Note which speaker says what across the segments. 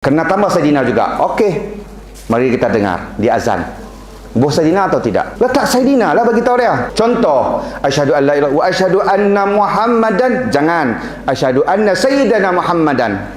Speaker 1: Kena tambah Sayyidina juga. Okey, mari kita dengar di azan. Buh Sayyidina atau tidak? Letak Sayyidina lah bagi tahu dia. Contoh, asyhadu an la ilaha wa asyhadu anna Muhammadan. Jangan asyhadu anna Sayyidina Muhammadan.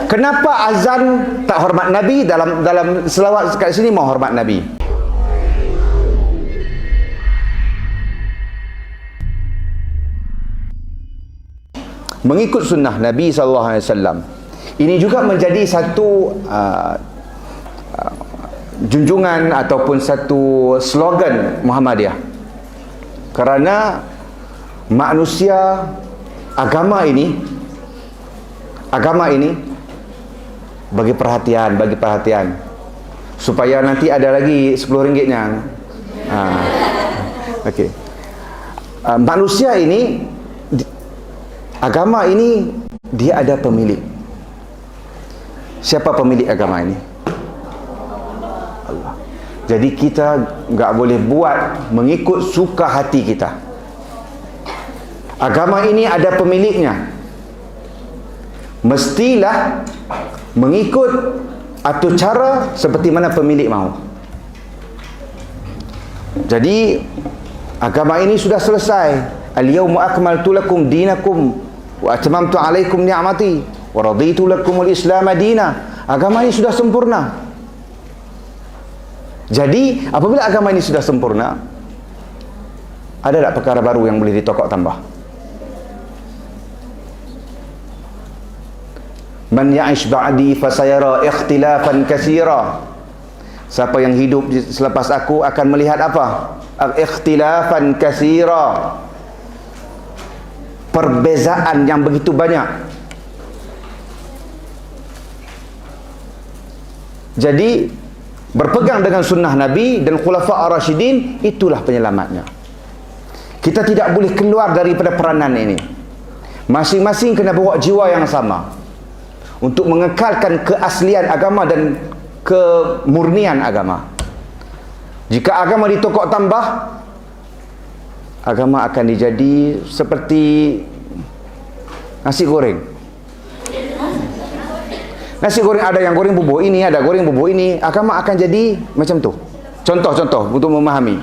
Speaker 1: Kenapa azan tak hormat Nabi? Dalam selawat kat sini mau hormat Nabi. Mengikut sunnah Nabi SAW. Ini juga menjadi satu junjungan ataupun satu slogan Muhammadiyah. Kerana manusia agama ini bagi perhatian supaya nanti ada lagi RM10-nya. Okey. Manusia ini, agama ini dia ada pemilik. Siapa pemilik agama ini? Allah. Jadi kita enggak boleh buat mengikut suka hati kita. Agama ini ada pemiliknya. Mestilah mengikut atau cara seperti mana pemilik mahu. Jadi agama ini sudah selesai. Al-yawma akmaltu lakum dinakum wa atmamtu alaikum ni'mati wa raditu lakumul Islam madina. Agama ini sudah sempurna. Jadi apabila agama ini sudah sempurna, ada tak perkara baru yang boleh ditokok tambah? Man ya'ish ba'di fasayara ikhtilafan katsira. Siapa yang hidup selepas aku akan melihat apa? Ikhtilafan katsira. Perbezaan yang begitu banyak. Jadi berpegang dengan sunnah Nabi dan Khulafa' ar-Rasyidin, itulah penyelamatnya. Kita tidak boleh keluar daripada peranan ini. Masing-masing kena bawa jiwa yang sama untuk mengekalkan keaslian agama dan kemurnian agama. Jika agama ditokok tambah, agama akan dijadi seperti nasi goreng. Nasi goreng ada yang goreng bubuk ini, ada goreng bubuk ini. Agama akan jadi macam tu. Contoh-contoh untuk memahami.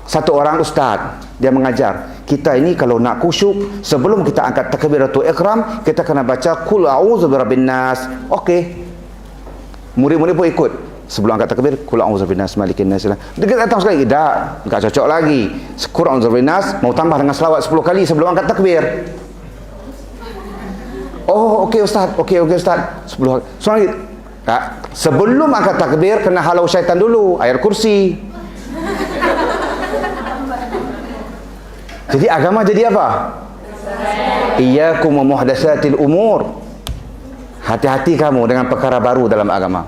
Speaker 1: Satu orang ustaz, dia mengajar. Kita ini kalau nak khusyuk, sebelum kita angkat takbiratul ihram, kita kena baca qul a'udzu birabbin nas. Okey. Murid-murid pun ikut. Sebelum angkat takbir, qul a'udzu birabbin nas malikin nas. Dia datang sekali, tak, enggak cocok lagi. Qul a'udzu birabbin nas mau tambah dengan selawat 10 kali sebelum angkat takbir. Oh, okey ustaz. Okey ustaz. 10 soal sebelum angkat takbir kena halau syaitan dulu, ayat kursi. Jadi agama jadi apa? Iyyakum wa muhdatsatil umur. Hati-hati kamu dengan perkara baru dalam agama.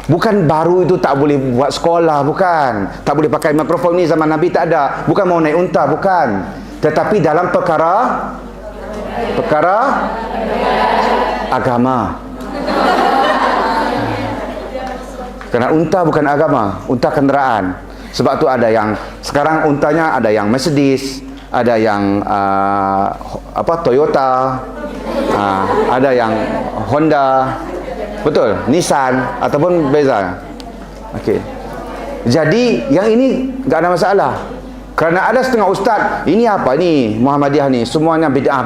Speaker 1: Bukan baru itu tak boleh buat sekolah, bukan. Tak boleh pakai mikrofon ni zaman Nabi tak ada. Bukan mau naik unta, bukan. Tetapi dalam perkara agama. Kerana unta bukan agama, unta kenderaan. Sebab tu ada yang sekarang untanya ada yang Mercedes, ada yang Toyota, ada yang Honda, betul, Nissan ataupun beza. Okey. Jadi yang ini enggak ada masalah. Kerana ada setengah ustaz, ini apa ni Muhammadiyah ni, semuanya bid'ah.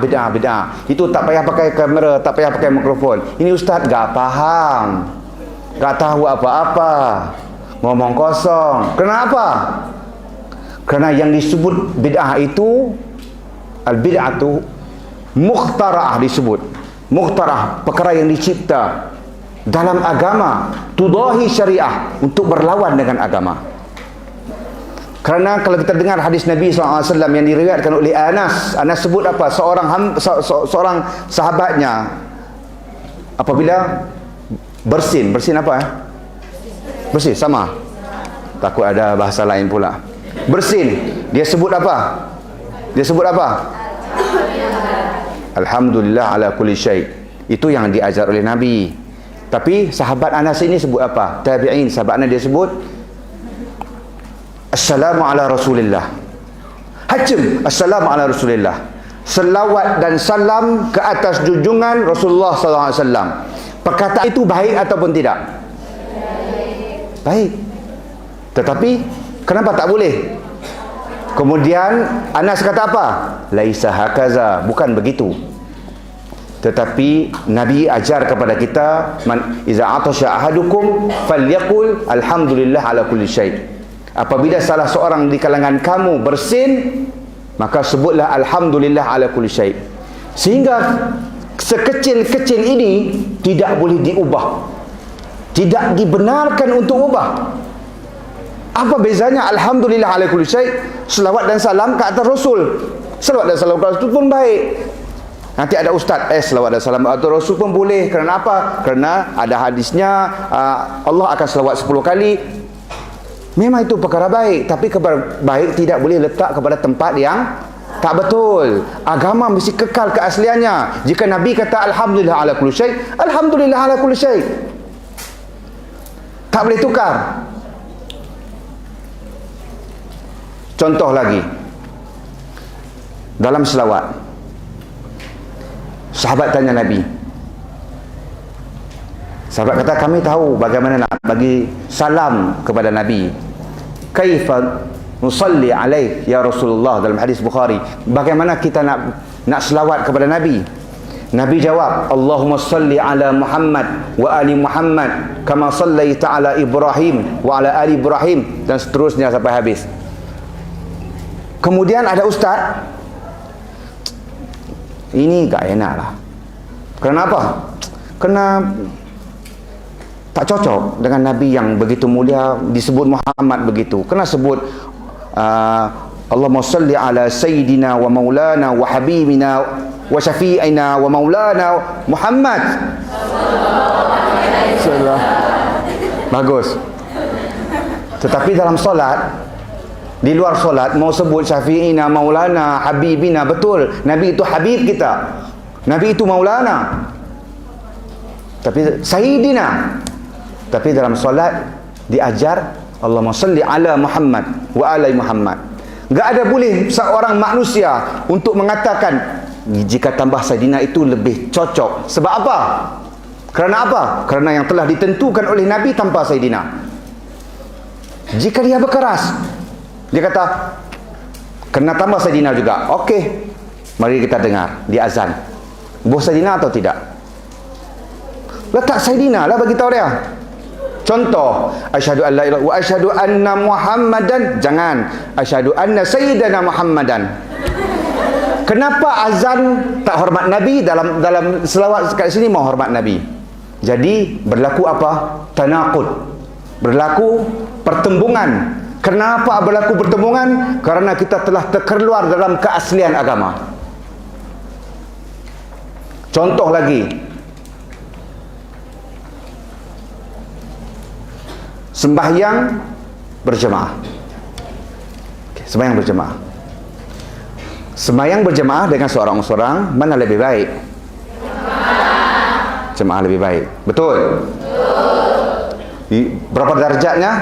Speaker 1: Itu tak payah pakai kamera, tak payah pakai mikrofon. Ini ustaz enggak faham. Enggak tahu apa-apa. Ngomong kosong. Kenapa? Kerana yang disebut bid'ah itu, al-bid'atu mukhtara'ah disebut. Mukhtara'ah, perkara yang dicipta dalam agama, tudahi syariah, untuk berlawan dengan agama. Kerana kalau kita dengar hadis Nabi SAW yang diriwayatkan oleh Anas sebut apa? Seorang sahabatnya apabila bersin apa? Bersin sama. Takut ada bahasa lain pula. Bersin, dia sebut apa? Alhamdulillah ala kulli syai. Itu yang diajar oleh Nabi. Tapi sahabat Anas ini sebut apa? Tabi'in, sahabat Anas dia sebut Assalamu ala Rasulillah. Hajim, Assalamu ala Rasulillah. selawat dan salam ke atas junjungan Rasulullah SAW. Perkataan itu baik ataupun tidak? Baik. Tetapi kenapa tak boleh? Kemudian Anas kata apa? Laisa hakaza, bukan begitu. Tetapi Nabi ajar kepada kita, man iza atasha ahadukum falyaqul alhamdulillah ala kulli syai. Apabila salah seorang di kalangan kamu bersin, maka sebutlah alhamdulillah ala kulli syai. Sehingga sekecil-kecil ini tidak boleh diubah, tidak dibenarkan untuk ubah. Apa bezanya alhamdulillah ala kulli syai, selawat dan salam ke atas Rasul? Selawat dan salam ke atas Rasul pun baik. Nanti ada ustaz, selawat dan salam ke atas Rasul pun boleh. Kerana apa? Kerana ada hadisnya, Allah akan selawat 10 kali. Memang itu perkara baik, tapi kabar baik tidak boleh letak kepada tempat yang tak betul. Agama mesti kekal keasliannya. Jika Nabi kata alhamdulillah ala kulli syai, alhamdulillah ala kulli syai, tak boleh tukar. Contoh lagi, dalam selawat, sahabat tanya Nabi. Sahabat kata, kami tahu bagaimana nak bagi salam kepada Nabi. Kaifa nusalli alaih ya Rasulullah, dalam hadis Bukhari. Bagaimana kita nak selawat kepada Nabi? Nabi jawab, Allahumma salli ala Muhammad wa ali Muhammad kama sallaita ala Ibrahim wa ala ali Ibrahim, dan seterusnya sampai habis. Kemudian ada ustaz, ini tak enak lah. Kenapa? Kerana tak cocok dengan Nabi yang begitu mulia disebut Muhammad begitu. Kena sebut Allahumma salli ala Sayyidina wa Maulana wa Habibina wa Syafi'ina wa Maulana Muhammad. Bagus. Tetapi dalam solat, di luar solat mau sebut Syafi'ina, Maulana, Habibina, betul. Nabi itu Habib kita, Nabi itu Maulana, tapi Sayyidina. Tapi dalam solat diajar Allahumma salli ala Muhammad wa ala Muhammad. Enggak ada boleh seorang manusia untuk mengatakan jika tambah Sayyidina itu lebih cocok. Sebab apa? Kerana apa? Kerana yang telah ditentukan oleh Nabi tanpa Sayyidina. Jika dia berkeras, dia kata kena tambah Sayyidina juga. Okey, mari kita dengar di azan, boleh Sayyidina atau tidak? Letak Sayyidina lah bagi tahu dia. Contoh, asyhadu an la ilaha wa asyhadu anna Muhammadan. Jangan asyhadu anna sayyidana Muhammadan. Kenapa azan tak hormat Nabi? Dalam selawat kat sini mau hormat Nabi. Jadi berlaku apa? Tanaqud. Berlaku pertembungan. Kenapa berlaku pertembungan? Kerana kita telah terkeluar dalam keaslian agama. Contoh lagi, sembahyang berjemaah. Sembahyang berjemaah. Sembahyang berjemaah dengan seorang-seorang, mana lebih baik? Jemaah lebih baik. Betul? Berapa darjatnya?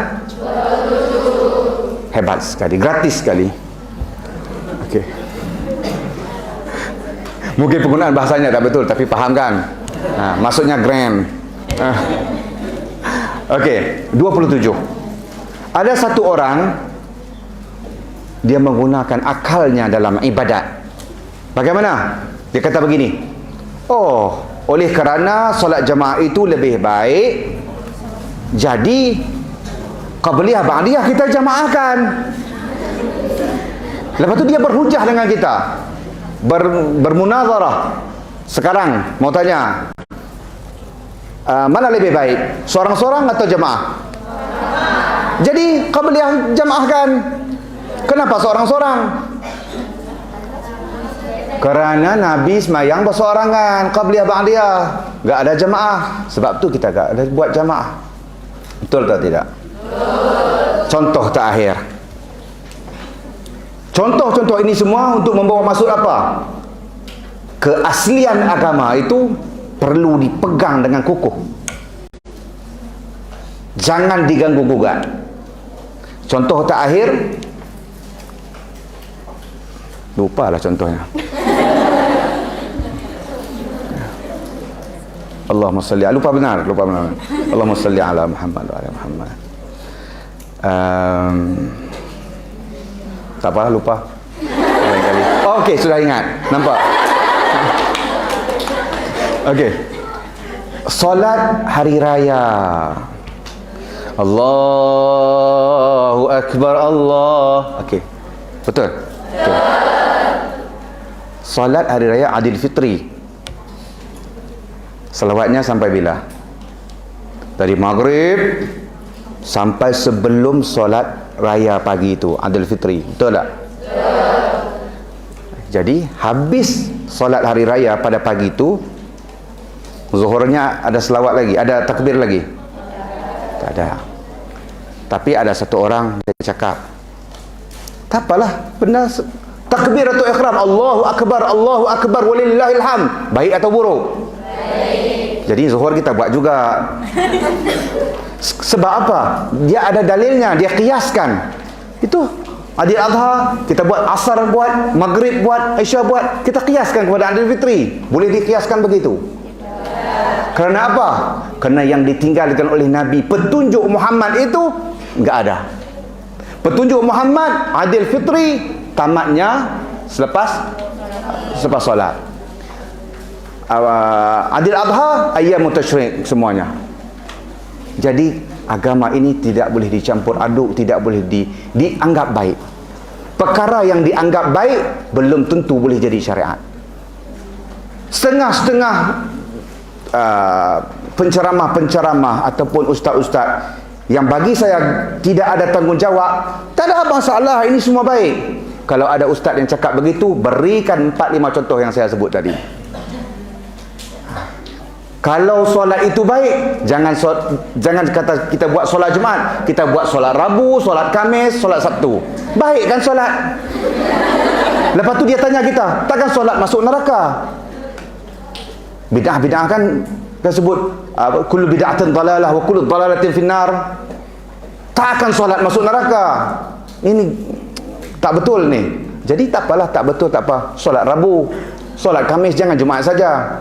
Speaker 1: Hebat sekali, gratis sekali. Okey. Mungkin penggunaan bahasanya tak betul, tapi faham kan? Maksudnya grand. Okey, 27. Ada satu orang, dia menggunakan akalnya dalam ibadat. Bagaimana? Dia kata begini, oh, oleh kerana solat jemaah itu lebih baik, jadi qabliyah ba'diyah kita jamaahkan. Lepas tu dia berhujah dengan kita, bermunazarah. Sekarang mau tanya, mana lebih baik, seorang-seorang atau jemaah? Jadi qabliyah jamaahkan. Kenapa seorang-seorang? Kerana Nabi semayang berseorangan, qabliyah ba'diyah, enggak ada jemaah. Sebab tu kita enggak ada buat jemaah. Betul atau tidak? Contoh terakhir. Contoh-contoh ini semua untuk membawa maksud apa? Keaslian agama itu perlu dipegang dengan kukuh. Jangan diganggu-gugat. Contoh terakhir, lupalah contohnya. Allahumma salli, lupa benar. Allahumma salli ala Muhammad wa ala Muhammad. Tak apa, lupa. Okey, sudah ingat. Nampak? Okey. Solat hari raya. Allahu Akbar, Allah. Okey. Betul? Betul. Solat hari raya Adil Fitri. Selawatnya sampai bila? Dari maghrib sampai sebelum solat raya pagi itu, Adil Fitri. Betul tak? Jadi habis solat hari raya pada pagi itu, zuhurnya ada selawat lagi, ada takbir lagi? Tak ada. Tapi ada satu orang dia cakap, tak apalah, benar takbir atau ikhram, Allahu Akbar walillahil hamd. Baik atau buruk? Baik. Jadi zuhur kita buat juga. Sebab apa? Dia ada dalilnya, dia kiaskan. Itu Adil Adha kita buat, asar buat, maghrib buat, Isya buat, kita kiaskan kepada Adil Fitri. Boleh dikiaskan begitu? Kerana apa? Kerana yang ditinggalkan oleh Nabi, petunjuk Muhammad itu enggak ada. Petunjuk Muhammad Adil Fitri tamatnya selepas solat. Adil Adha ayyamut tasyrik semuanya. Jadi agama ini tidak boleh dicampur aduk, tidak boleh dianggap baik. Perkara yang dianggap baik belum tentu boleh jadi syariat. Setengah-setengah penceramah ataupun ustaz-ustaz yang bagi saya tidak ada tanggungjawab, tak ada masalah, ini semua baik. Kalau ada ustaz yang cakap begitu, berikan 4-5 contoh yang saya sebut tadi. Kalau solat itu baik, jangan kata kita buat solat Jumaat, kita buat solat Rabu, solat Khamis, solat Sabtu. Baik kan solat? Lepas tu dia tanya kita, takkan solat masuk neraka? Bid'ah kan sebut kullu bid'atin dalalah wa kullu dalalatin finnar. Tak akan solat masuk neraka. Ini tak betul ni. Jadi tak apalah, tak betul tak apa. Solat Rabu, solat Khamis, jangan Jumaat saja.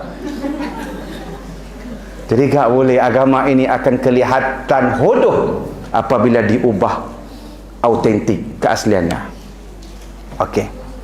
Speaker 1: Jadi tak boleh, agama ini akan kelihatan hodoh apabila diubah autentik keasliannya. Okey.